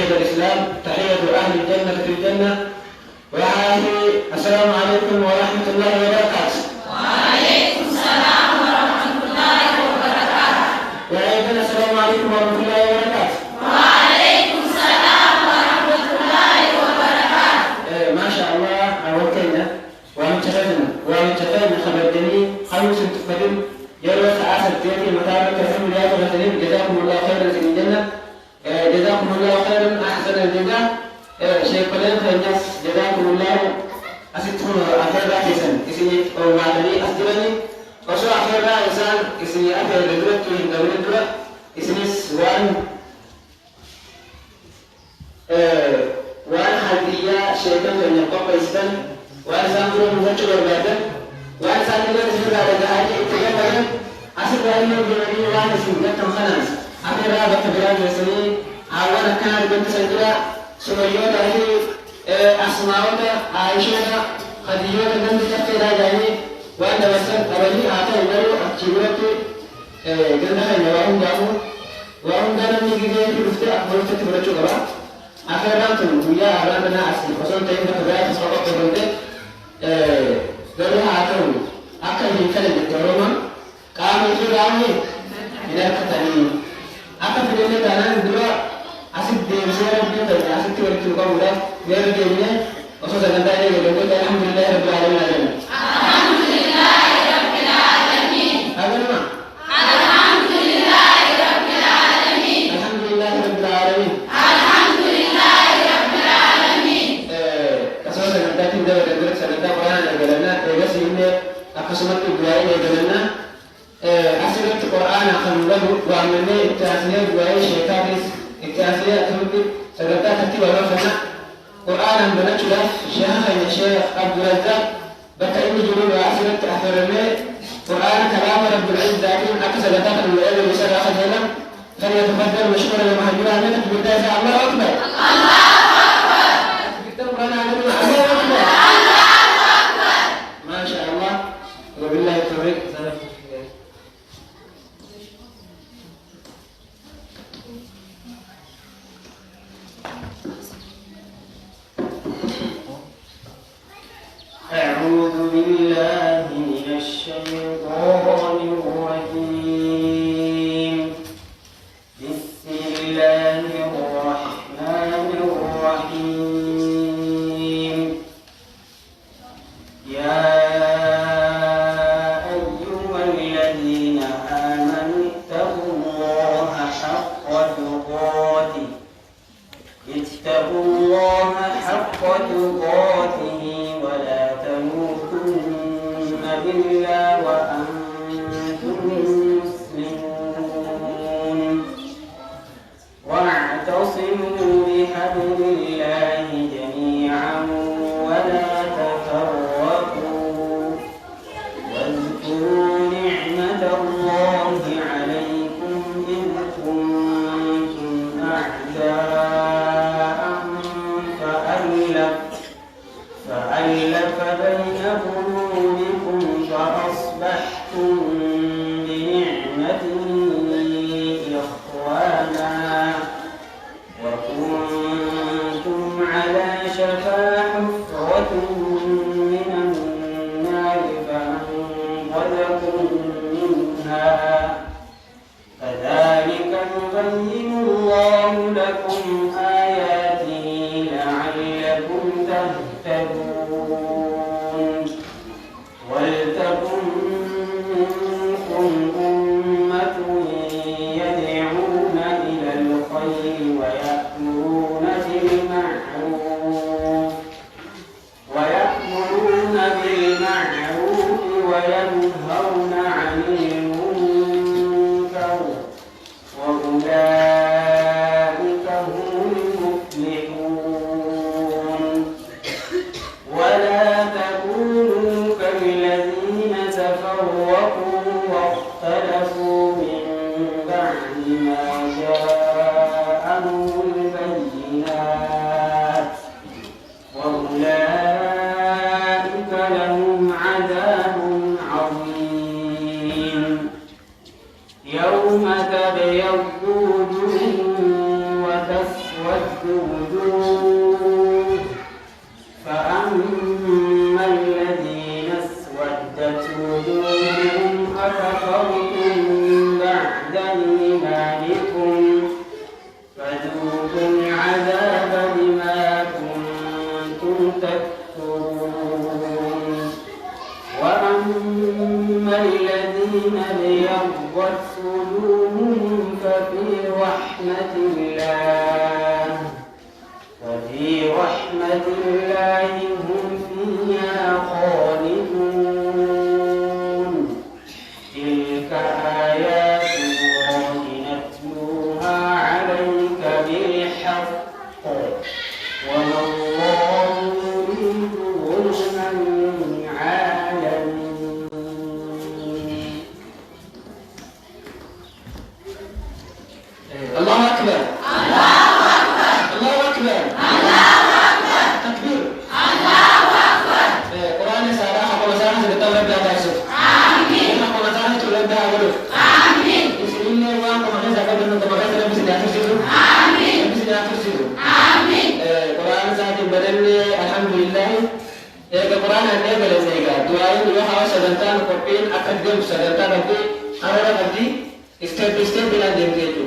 تحية الإسلام، تحية أهل الجنة في الجنة، وهذه السلام عليكم ورحمة الله وبركاته. وعليكم السلام ورحمة الله وبركاته. وأيضا السلام عليكم ورحمة الله وبركاته. وعليكم السلام ورحمة الله وبركاته. ما شاء الله أوكينا ومتفقنا خبر الدنيا خمس تفضل يروى سعاسة تيتي مطابق كثير رياض وغسلين. جزاكم الله خيرا في الجنة، جزاكم الله خيرا أحسن الجزاء. شيخ قليل خير الناس جزاكم الله أسدتون أخير راكي سن إسني أو معدني أسدرني وشو أخير راكي إنسان إسني أخير لدرت وين دولة درة إسني وأنا حدية شيخا من القبة إسبان وأنا سأقول مفجر البادة وأنا سأقول لك على ذلك اتجاه أسد أنه بني واحد سنة خلاص أخير راكي بلاد وسنين أولا كان بنت سجلة سميوتا هي أسماوتا عائشة خديجة بنت كثيرة جاني وأنا وسط أبدي أعطى المرء أكتبرت جنها يوم جامو وأنا دارم نيجي في رفتة أقبلت تبرتشو كبا أخيراتهم ويا أرادنا أصل فصل تيجي كبا تسوق كبرت دارها أعطوا أكل من كلمة كروما كام يجرامي إلى كتاني أكل في الليل أنا ندرا أسد ديمسير بيتا أسد توري تلقى غير ديمية وصوصا كنتاني يقول الحمد لله رب العالمين. الحمد لله رب العالمين. أبدا الحمد لله رب العالمين. الحمد لله رب العالمين. الحمد لله رب العالمين. كسوسا كنتاني دوري درس كنتا قرآن يقولنا بس إنه أقسمت الدعاء يقولنا أسرت القرآن خمله وعملنا التأثير دعاء شيكابيس التأثير أتمنى سجلتها تكتب وفنا قرآن بنجله شيخ الشيخ عبد الرزاق بكأني جنوب أسرت أحرمه قرآن كلام رب العزة أكثر لتاخذ العلم بسر أخذ هنا فليتفضل مشكورا ومحجورا منك بالدافع. الله أكبر. الله أكبر. الله أكبر. ما شاء الله وبالله التوفيق. أعوذ بالله من الشيطان الرجيم. بسم الله الرحمن الرحيم. يا أيها الذين آمنوا اتقوا الله حق تقاته ولا تموتن إلا وأنتم مسلمون. واعتصموا بحبل الله جميعا ولا تفرقوا واذكروا نعمة الله عليكم إذ كنتم أعداء فألف بين قلوبكم فأصبحتم بنعمته إخوانا وكنتم على شفا حفرة من النار فأنقذكم منها. كذلك يبين الله لكم آياته لعلكم تهتدون. ولتكن منكم أمة يدعون إلى الخير ويأمرون بالمعروف وينهون عن المنكر وأولئك هم المفلحون. ولا تكونوا كالذين تفرقوا واختلفوا من بعد ما جاءهم البينات وأولئك لهم عذاب عظيم. يوم تبيض وجوه وتسود تسود وجوه فأما الذين اسودت وجوههم أكفرتم بعد إيمانكم فذوقوا العذاب بما كنتم تكفرون وأما الذين ابيضت وجوههم ففي رحمة الله هم فيها خالدون تلك آيات الله نتلوها عليك بالحق وما الله يريد ظلما للعالمين. الله أكبر الله أكبر تكبير الله أكبر. قرآن سارة ومسارة سبتم ربها تأسف آمين ومسارة تربها ولو آمين يسلمنا الله ومخيزة قبل ومخيزة رب سيدي أفسده آمين رب سيدي أفسده آمين. قرآن سارة بدل الحمد لله قرآن أنه بلد سيقا دعائي يوحى وسدنتان قربين أقدم سدنتان أبدي أولا أبدي استيب بلا دمكيتو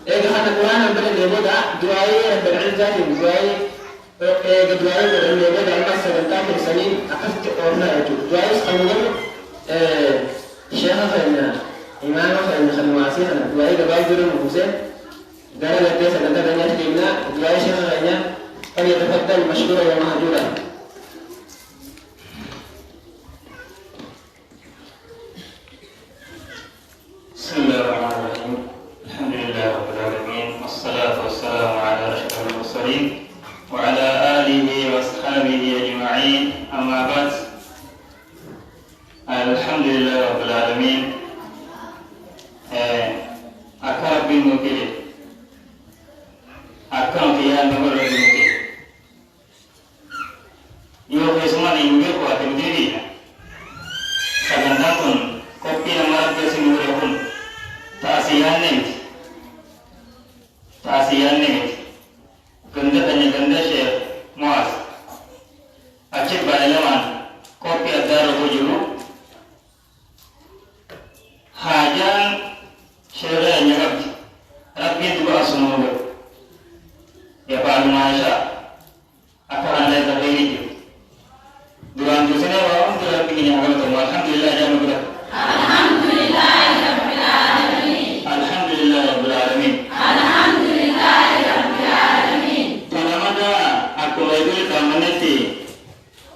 خانا قرآن بلد يبدا دعائي رب العزة دعائي دعائي بلد يبدا المس سدنتان سنين أقفت أورنا أجو دعائي سخنون شيخ فإن إمام فإن خلواسي خنا دعائي قبائي جرم وحسين قال لك سدنتان أن يتكلمنا دعائي شيخ فإن فليتفضل مشكورا ومهجورا. بسم الله الرحمن الرحيم الحمد لله رب العالمين والصلاة والسلام على أشرف المرسلين وعلى آله وأصحابه أجمعين أما بعد الحمد لله رب العالمين أكرم بالمكيل أكرم قيام نمر بالمكيل يوم يسمعني يمكن وأتمديني سبحانه kopi nama biasa murahun taasihan nih ganda hanya ganda share muas acik balaman kopi ada robo julu hajan share hanya rabbi juga semua ya pak Masya akan anda tapi ini durang tu sana orang tu lebih ini agak tu alhamdulillah jangan berdoa.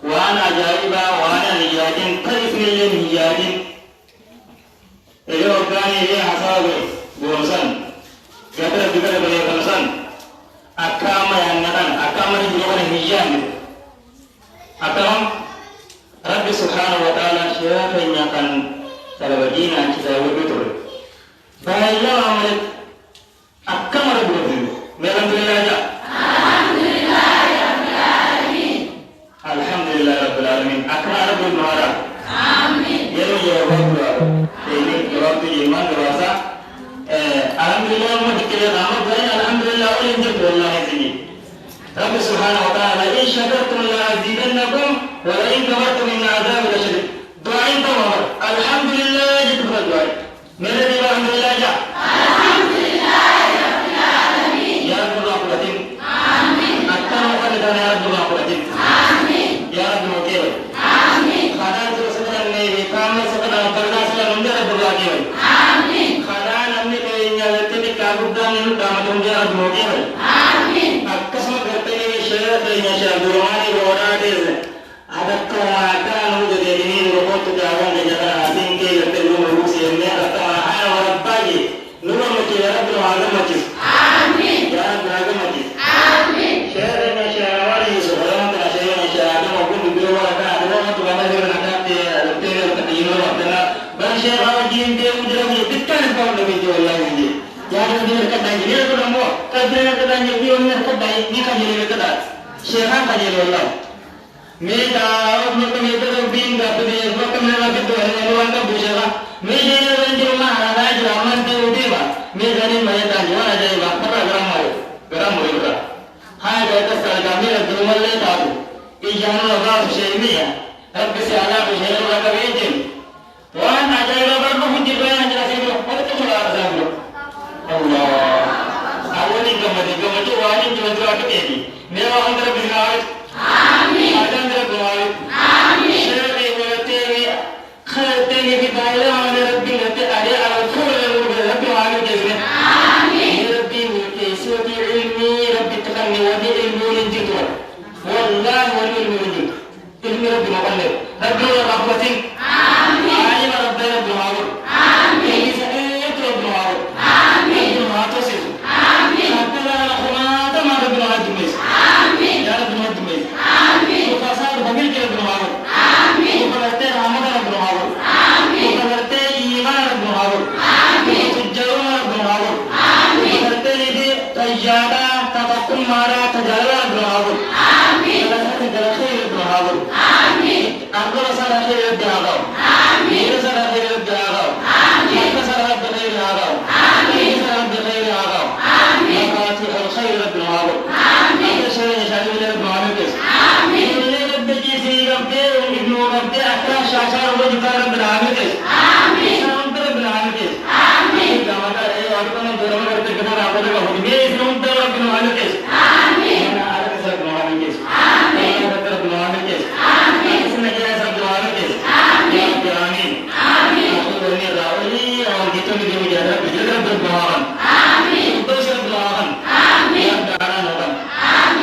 وانا جايبا وانا نيادين كيف اللي نيادين اللي وقاني لي حسابي بوسن كتر بكر بلي بوسن اكاما ينغان اكاما يجوان نيان اكام رب سبحانه وتعالى شرف ينكن تلوجينا كذا وبتر فهلا عمل اكاما رب الحمد لله رب العالمين أكرم رب المعارف آمين يلو جواب ini jawab tu iman berasa alhamdulillah mau dikira nama baik alhamdulillah oleh jatuh Allah ini Rabbi subhanahu wa ta'ala in syakartum la azidannakum wa la in kafartum min azab la syadid doa itu alhamdulillah itu doa mere di alhamdulillah ya alhamdulillah rabbil alamin ya rabbul alamin amin akan apa dengan rabbul alamin amin ya rabbi mukil amin khana terus sebenarnya ini kami sebenarnya berdasar menjadi berlaku amin khana namni kayaknya lebih kabudang itu kami menjadi mukil amin akasma bertanya syariat kayaknya syariat burmani borade ada kemakan udah jadi ini robot jalan di jalan asing ke lebih rumah ini atau ada orang pagi nurul mukil rabbil alamin amin ya rabbil alamin amin syariatnya syariat ini sebenarnya syariatnya syariat maupun di luar ada orang tu mana dia nak Syekh Al-Jin dia udah menyebutkan kau lebih jauh lagi. Jangan dia kata dia tu nama. Kalau kata dia orang kata ni kan dia kata. Syekh apa dia Allah. Mereka orang tu mereka tu bin dah tu dia waktu mereka tu orang tu bersama. Mereka ni orang tu mah ada zaman tu dia bah. Mereka ni mereka ni mana jadi bah. Apa geram malu. برام مريضة هذا تسأل جميل الدروم اللي تعبوا إيجانا الله شيئا رب سيالا بشيء ولا كبير وأنا أجاي ربنا في جبنا جلسنا ولا تقول أرزاقنا الله أولي كم واني جمدوا أكيدي نيا أندر بزناوي آمين أندر بزناوي آمين شرقي ولتيني خلتني في دايرة على ربي نتي على كل ربي على جزمة آمين ربي وكيسوتي علمي ربي تكلني ودي علمي جدول والله والعلم جدول علم ربي مبلغ ربي رحمتي آمين عالم ربي ربي معروف آمين سعيد ربي معروف آمين ربي ما تصير آمين حتى لا نخما تما ربي ما تميز آمين يا ربي ما تميز آمين وفاسد بميل ربي معروف آمين وفرت رحمة ربي معروف آمين وفرت إيمان ربي معروف آمين وتجارة ربي معروف آمين وفرت لدي تجارة تتقم مارا تجارة ربي معروف آمين تجارة خير ربي معروف آمين أقول سارة خير ربي معروف آمين سارة خير ربي معروف آمين سارة ربي خير معروف آمين سارة ربي خير معروف آمين مفاتيح الخير ربي معروف آمين شيء شيء ربي معروف آمين ربي جيسي ربي ابن ربي أكرم شاشار وجبار ربي معروف آمين ربي ربي معروف آمين كما قال أيه أركان درم ربي كنا نعبد الله بيس رب ربي معروف آمين أنا أعرف ربي معروف آمين ربي معروف آمين اسمه جاهز ربي معروف آمين آمين آمين أقول لي راوي أو جيتوا لي مجرد بجد ربي معروف آمين دوش ربي معروف آمين يا دارا نورا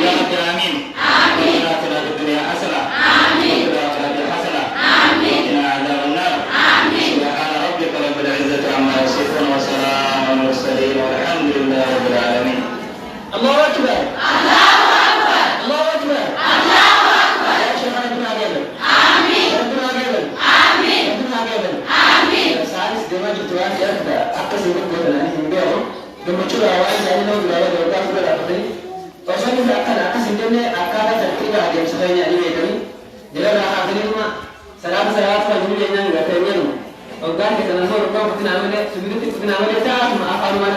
يا رب آمين آمين وقنا في الدنيا حسنة آمين وقنا في الحسنة آمين وقنا عذاب النار آمين سبحان ربك رب العزة عما يصفون وسلام على المرسلين والحمد لله رب العالمين الله أكبر الله أكبر الله أكبر الله أكبر يا شيخ ربنا جبل آمين ربنا جبل آمين ربنا جبل آمين سادس دماغ جتوان يرفع أقصى بقول لنا هنبيعه ثم تشوف أوائل يعني لو بلا لو كان بلا أقدر فصلي في أكل أقصى دماغ أكاد ترتيب عدم سبعين يعني بيتني جلنا حاضرين ما سلام فجميل إننا نقتنيهم وقال كده نزور قوم كنا عمله سبيلتي كنا عمله تعرف ما أفعل ما